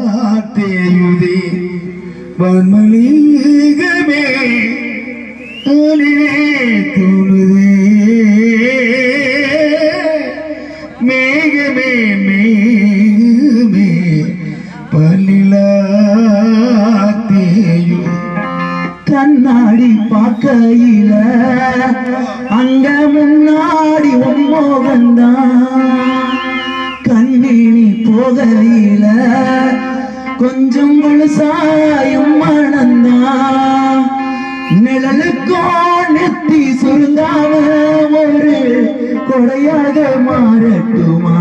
பல்லிலாத்தேயுதே வன்மலீகமே தூணுதே மேகமே மேகமே பல்லிலாத்தேயு கண்ணாடி பார்க்கையில அங்க முன்னாடி மோகந்தான் கண்ணினி போகையில கொஞ்சம் முழுசாயும் மணந்தான் நிழலுக்கோ நெத்தி சுருங்காம ஒரு கொடையாக மாறட்டுமா